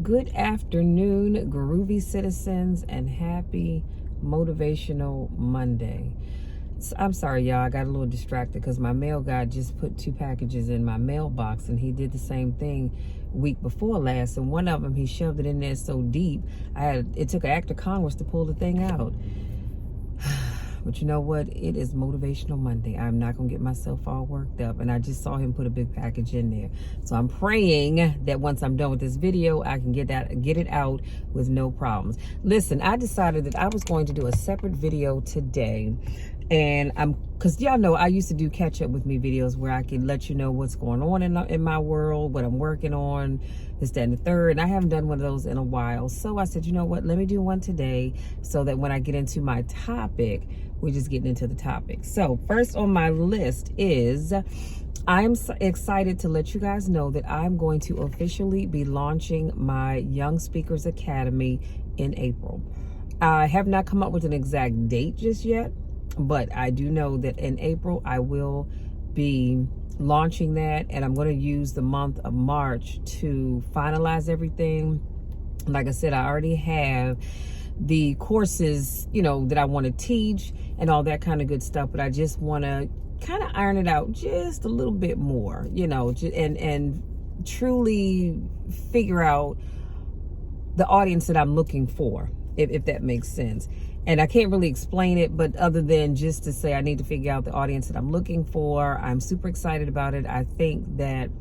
Good afternoon, groovy citizens, and happy Motivational Monday. I'm sorry, y'all. I got a little distracted because my mail guy just put 2 packages in my mailbox, and he did the same thing week before last. And one of them, he shoved it in there so deep, it took an act of Congress to pull the thing out. But you know what? It is Motivational Monday. I'm not going to get myself all worked up. And I just saw him put a big package in there. So I'm praying that once I'm done with this video, I can get it out with no problems. Listen, I decided that I was going to do a separate video today. And because y'all know I used to do catch up with me videos where I can let you know what's going on in my world, what I'm working on, this, that, and the third. And I haven't done one of those in a while. So I said, you know what, let me do one today so that when I get into my topic, we're just getting into the topic. So first on my list is I'm excited to let you guys know that I'm going to officially be launching my Young Speakers Academy in April. I have not come up with an exact date just yet, but I do know that in April I will be launching that, and I'm going to use the month of March to finalize everything. Like I said, I already have the courses, that I want to teach and all that kind of good stuff, but I just want to kind of iron it out just a little bit more, and truly figure out the audience that I'm looking for, if that makes sense. And I can't really explain it, but other than just to say I need to figure out the audience that I'm looking for, I'm super excited about it. I think that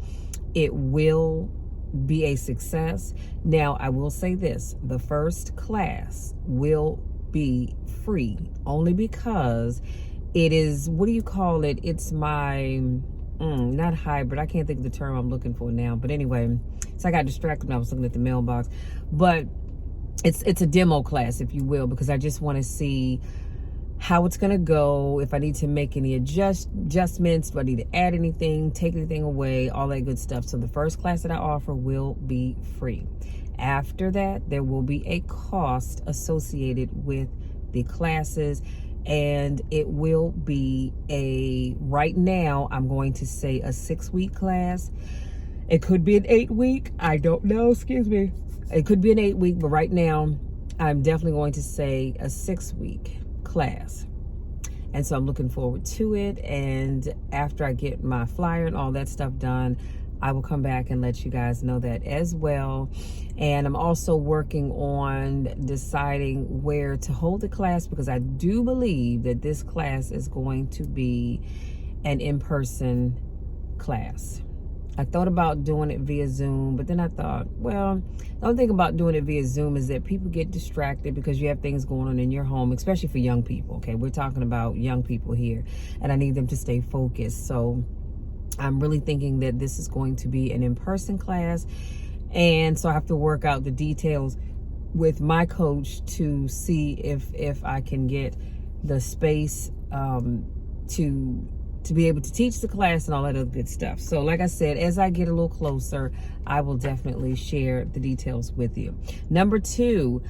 it will be a success. Now, I will say this, the first class will be free only because it is, what do you call it? It's my, not hybrid. I can't think of the term I'm looking for now. But anyway, so I got distracted when I was looking at the mailbox. But it's a demo class, if you will, because I just want to see how it's going to go, if I need to make any adjustments, do I need to add anything, take anything away, all that good stuff. So the first class that I offer will be free. After that, there will be a cost associated with the classes, and it will be right now, I'm going to say a 6-week class. It could be an 8-week. I don't know, excuse me. It could be an 8-week, but right now, I'm definitely going to say a 6-week class. And so I'm looking forward to it. And after I get my flyer and all that stuff done, I will come back and let you guys know that as well. And I'm also working on deciding where to hold the class, because I do believe that this class is going to be an in-person class. I thought about doing it via Zoom, but then I thought, well, the only thing about doing it via Zoom is that people get distracted because you have things going on in your home, especially for young people, okay? We're talking about young people here, and I need them to stay focused. So I'm really thinking that this is going to be an in-person class, and so I have to work out the details with my coach to see if I can get the space to be able to teach the class and all that other good stuff. So like I said, as I get a little closer, I will definitely share the details with you. Number 2,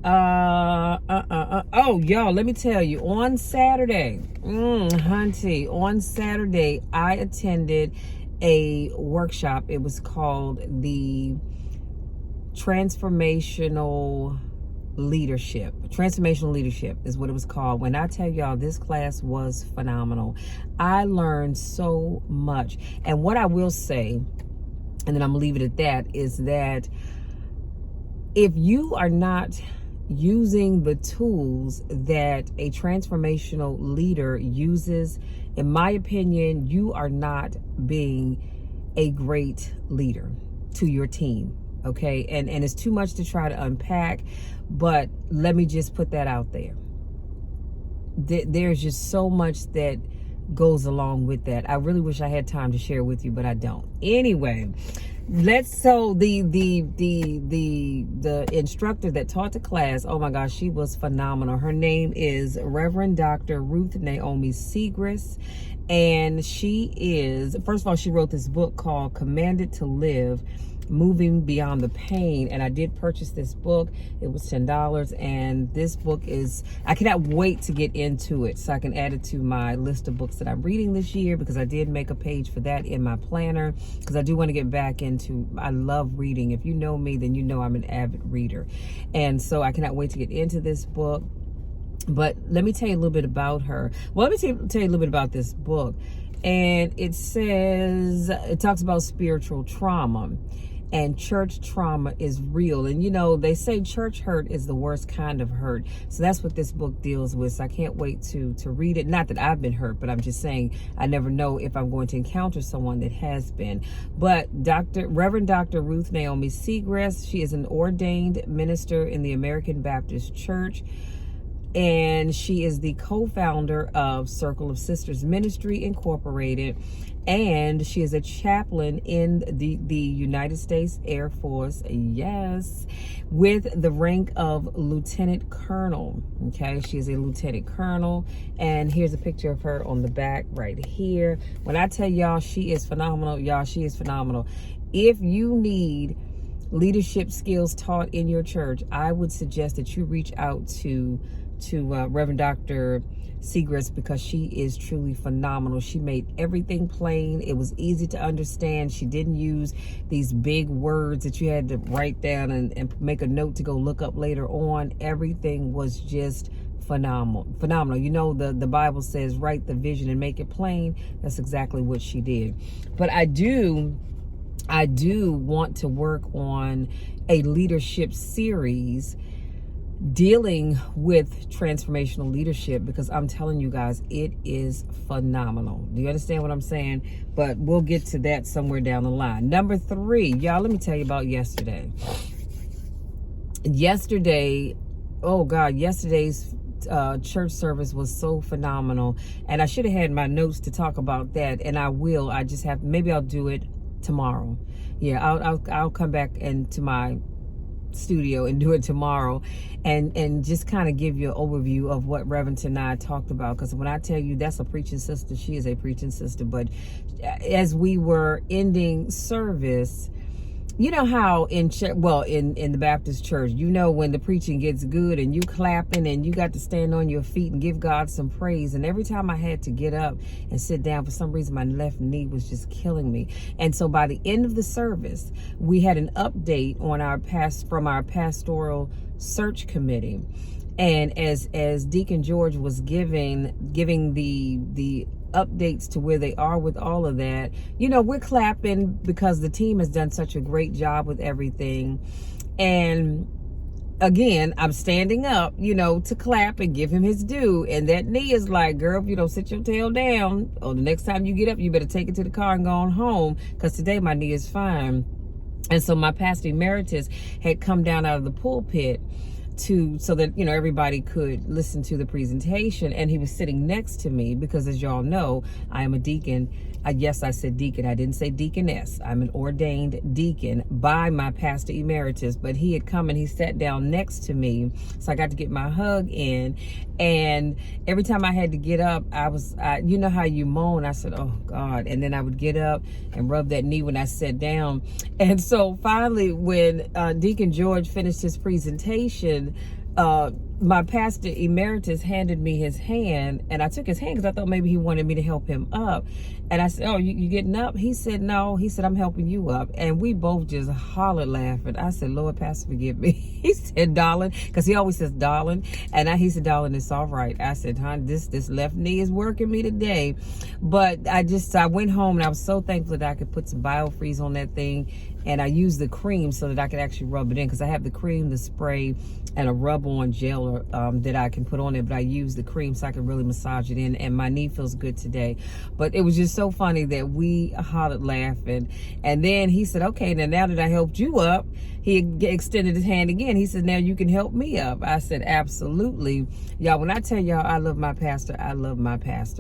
oh, y'all, let me tell you, on Saturday, on Saturday, I attended a workshop. It was called the Transformational Leadership is what it was called. When I tell y'all, this class was phenomenal. I learned so much. And what I will say, and then I'm gonna leave it at that, is that if you are not using the tools that a transformational leader uses, in my opinion, you are not being a great leader to your team. Okay, and it's too much to try to unpack, but let me just put that out there. There's just so much that goes along with that. I really wish I had time to share with you, but I don't. Anyway, the instructor that taught the class, oh my gosh, she was phenomenal. Her name is Reverend Dr. Ruth Naomi Segres, and she is, first of all, she wrote this book called Commanded to Live Moving Beyond the Pain. And I did purchase this book. It was $10. And this book is, I cannot wait to get into it so I can add it to my list of books that I'm reading this year, because I did make a page for that in my planner, because I do want to get back into, I love reading. If you know me, then you know I'm an avid reader. And so I cannot wait to get into this book. But let me tell you a little bit about her. Well, let me tell you a little bit about this book. And it says, it talks about spiritual trauma, and church trauma is real. And you know, they say church hurt is the worst kind of hurt. So that's what this book deals with. So I can't wait to read it. Not that I've been hurt, but I'm just saying I never know if I'm going to encounter someone that has been. But Reverend Dr. Ruth Naomi Segres, she is an ordained minister in the American Baptist Church. And she is the co-founder of Circle of Sisters Ministry Incorporated, and she is a chaplain in the United States Air Force, yes, with the rank of Lieutenant Colonel. Okay, she is a Lieutenant Colonel, and here's a picture of her on the back right here. When I tell y'all she is phenomenal, y'all, she is phenomenal. If you need leadership skills taught in your church, I would suggest that you reach out to Reverend Dr. Segres, because she is truly phenomenal. She made everything plain. It was easy to understand. She didn't use these big words that you had to write down and make a note to go look up later on. Everything was just phenomenal. You know, the Bible says, write the vision and make it plain. That's exactly what she did. But I do want to work on a leadership series dealing with transformational leadership, because I'm telling you guys, it is phenomenal. Do you understand what I'm saying? But we'll get to that somewhere down the line. Number 3, y'all, let me tell you about yesterday. Oh God, yesterday's church service was so phenomenal, and I should have had my notes to talk about that, and I will. I just have, maybe I'll do it tomorrow. Yeah, I'll come back into my studio and do it tomorrow, and just kind of give you an overview of what Reverend and I talked about, because when I tell you that's a preaching sister, she is a preaching sister. But as we were ending service, you know how in the Baptist church, you know, when the preaching gets good and you clapping and you got to stand on your feet and give God some praise. And every time I had to get up and sit down, for some reason my left knee was just killing me. And so by the end of the service, we had an update on from our pastoral search committee. And as Deacon George was giving the updates to where they are with all of that, you know, we're clapping because the team has done such a great job with everything. And again, I'm standing up, you know, to clap and give him his due. And that knee is like, girl, if you don't sit your tail down, or the next time you get up, you better take it to the car and go on home, because today my knee is fine. And so my Pastor Emeritus had come down out of the pulpit so that, you know, everybody could listen to the presentation, and he was sitting next to me because, as y'all know, I am a deacon. Yes, I said deacon. I didn't say deaconess. I'm an ordained deacon by my Pastor Emeritus, but he had come and he sat down next to me, so I got to get my hug in. And every time I had to get up, you know how you moan, I said, oh God, and then I would get up and rub that knee when I sat down. And so finally, when Deacon George finished his presentation, my Pastor Emeritus handed me his hand, and I took his hand because I thought maybe he wanted me to help him up. And I said, oh, you getting up? He said, no. He said, I'm helping you up. And we both just hollered laughing. I said, Lord, Pastor, forgive me. He said, darling, because he always says darling. And he said, darling, it's all right. I said, hon, this left knee is working me today. But I went home, and I was so thankful that I could put some BioFreeze on that thing. And I used the cream so that I could actually rub it in, because I have the cream, the spray, and a rub-on gel that I can put on it. But I use the cream so I can really massage it in, and my knee feels good today. But it was just so funny that we hollered laughing. And then he said, okay, now that I helped you up, he extended his hand again. He said, now you can help me up. I said, absolutely. Y'all, when I tell y'all I love my pastor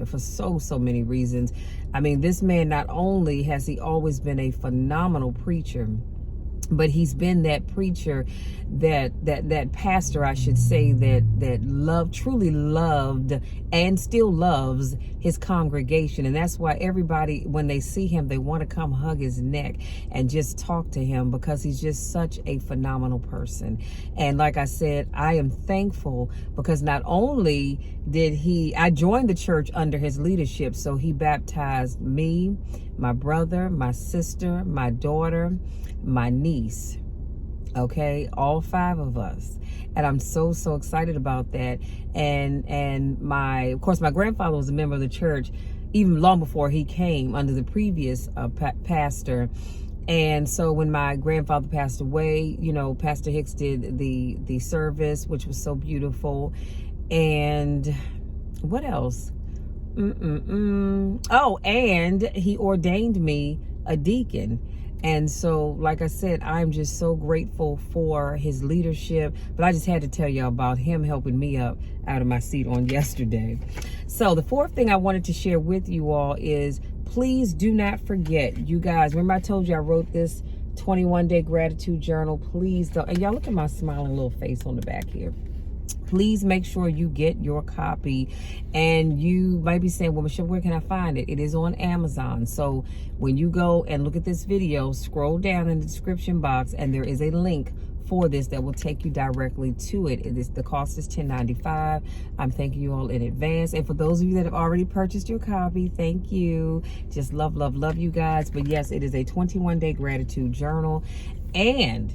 for so many reasons. I mean, this man, not only has he always been a phenomenal preacher, but he's been that preacher, that pastor, I should say, that truly loved and still loves his congregation. And that's why everybody, when they see him, they want to come hug his neck and just talk to him, because he's just such a phenomenal person. And like I said, I am thankful because not only I joined the church under his leadership. So he baptized me, my brother, my sister, my daughter, my niece, okay, all 5 of us. And I'm so excited about that. And of course my grandfather was a member of the church even long before he came under the previous pastor. And so when my grandfather passed away, Pastor Hicks did the service, which was so beautiful. And what else? Oh, and he ordained me a deacon. And so, like I said, I'm just so grateful for his leadership. But I just had to tell y'all about him helping me up out of my seat on yesterday. So the 4th thing I wanted to share with you all is, please do not forget, you guys, remember I told you I wrote this 21-day gratitude journal? Please don't. And y'all look at my smiling little face on the back here. Please make sure you get your copy. And you might be saying, well, Michelle, where can I find it? It is on Amazon. So when you go and look at this video, scroll down in the description box and there is a link for this that will take you directly to it. The cost is $10.95. I'm thanking you all in advance. And for those of you that have already purchased your copy, thank you. Just love you guys. But yes, it is a 21-day gratitude journal. And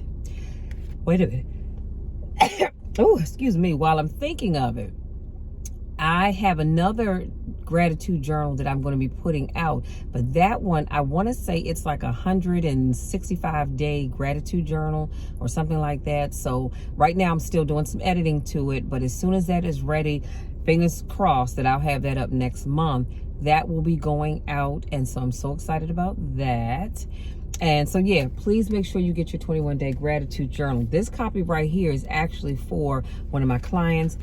wait a minute. Oh, excuse me. While I'm thinking of it, I have another gratitude journal that I'm going to be putting out. But that one, I want to say it's like 165-day gratitude journal or something like that. So right now I'm still doing some editing to it. But as soon as that is ready, fingers crossed that I'll have that up next month. That will be going out. And so I'm so excited about that. And so, yeah, please make sure you get your 21-day gratitude journal. This copy right here is actually for one of my clients.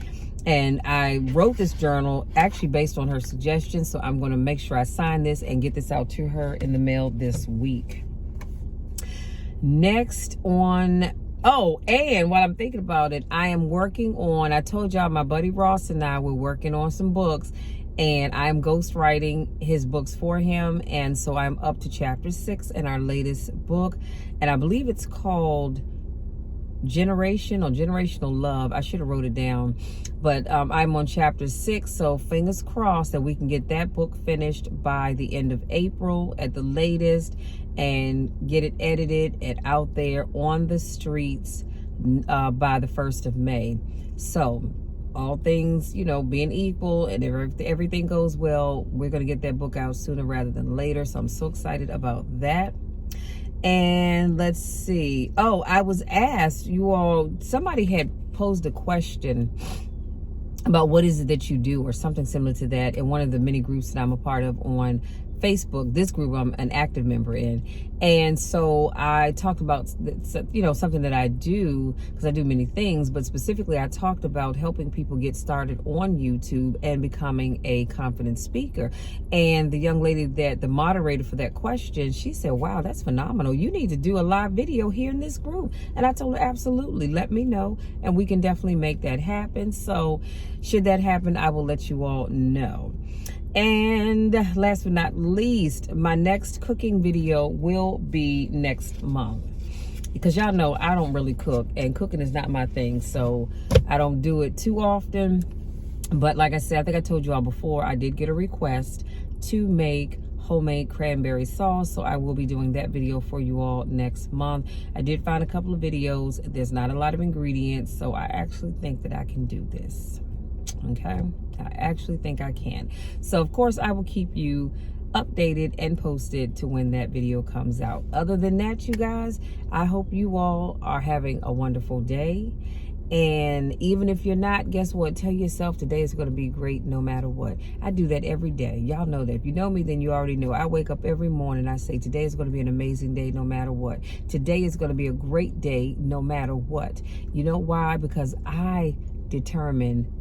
And I wrote this journal actually based on her suggestions. So I'm going to make sure I sign this and get this out to her in the mail this week. Next on... Oh, and while I'm thinking about it, I told y'all my buddy Ross and I were working on some books. And I'm ghostwriting his books for him. And so I'm up to chapter 6 in our latest book. And I believe it's called Generational Love. I should have wrote it down. But I'm on chapter 6. So fingers crossed that we can get that book finished by the end of April at the latest. And get it edited and out there on the streets by the 1st of May. So... all things, being equal and everything goes well, we're going to get that book out sooner rather than later. So I'm so excited about that. And let's see. Oh, I was asked, somebody had posed a question about what is it that you do or something similar to that in one of the many groups that I'm a part of on Facebook. This group I'm an active member in. And so I talked about, something that I do, because I do many things, but specifically I talked about helping people get started on YouTube and becoming a confident speaker. And the young lady the moderator for that question, she said, wow, that's phenomenal. You need to do a live video here in this group. And I told her, absolutely, let me know. And we can definitely make that happen. So should that happen, I will let you all know. And last but not least, my next cooking video will be next month. Because y'all know I don't really cook, and cooking is not my thing. So I don't do it too often. But like I said, I think I told you all before, I did get a request to make homemade cranberry sauce. So I will be doing that video for you all next month. I did find a couple of videos. There's not a lot of ingredients. So I actually think that I can do this. Okay, I actually think I can. So of course I will keep you updated and posted to when that video comes out. Other than that, you guys, I hope you all are having a wonderful day. And even if you're not, guess what? Tell yourself today is going to be great no matter what. I do that every day. Y'all know that. If you know me, then you already know. I wake up every morning. I say today is going to be an amazing day no matter what. Today is going to be a great day no matter what. You know why? Because I determine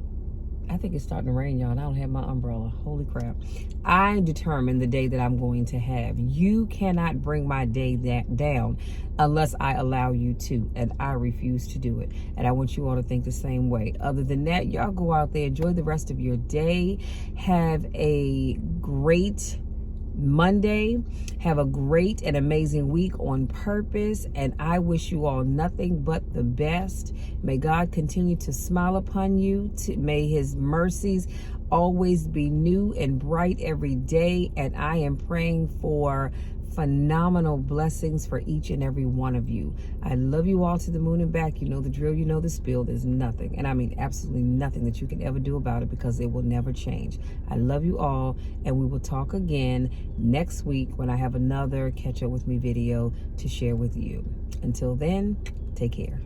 I think it's starting to rain, y'all, and I don't have my umbrella. Holy crap. I determine the day that I'm going to have. You cannot bring my day down unless I allow you to, and I refuse to do it. And I want you all to think the same way. Other than that, y'all go out there, enjoy the rest of your day. Have a great Monday. Have a great and amazing week on purpose, and I wish you all nothing but the best. May God continue to smile upon you. May his mercies always be new and bright every day, and I am praying for phenomenal blessings for each and every one of you. I love you all to the moon and back. You know the drill, you know the spiel. There's nothing, and I mean absolutely nothing, that you can ever do about it, because it will never change. I love you all, and we will talk again next week when I have another Catch Up With Me video to share with you. Until then, take care.